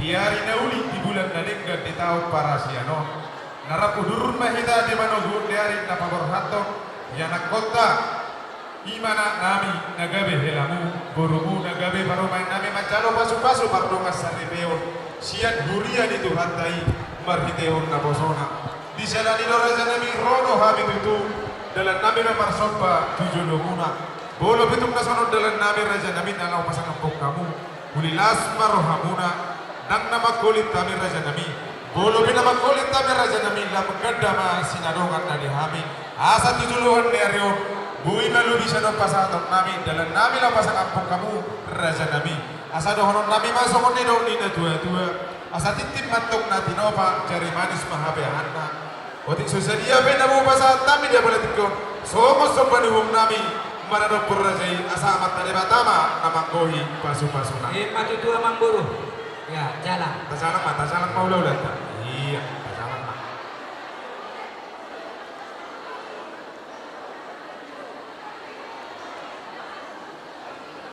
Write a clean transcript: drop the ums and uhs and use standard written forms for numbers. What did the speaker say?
di hari nauli di bulan naligga di tahun parasiano narapudurun mahita di manogur di hari napaborhato yanak kota imana nami nagabe helamu borumu nagabe parumain nami macalo pasu-pasu pardongas saripeo siat huria di Tuhan tai marhiteon nabosona di sana di raja nami rono habib itu dalam nami mamarsopa tujulumuna bolo pitung nasono dalam nami raja nami nalau pasangan kamu ulilas marohamuna nang nama kulit kami raja nami bolo bina makulit kami raja nami lam kadama sinadongan nadi hami asa tujuluhan nerio bui malu bisa no pasatok nami dalam nami lam pasangan kamu raja nami asa dohonon nami masuk ni dong nina tua asa titip matok nati nopa cari manis mahabehanna otik susadia benda mau pasat nami dia boleh tikon somos sopan hum nami mana dokter rajai asa amat tadi batama nama kohi pasu-pasuna maju tua mangburu ya jalan tasalang mau laulat iya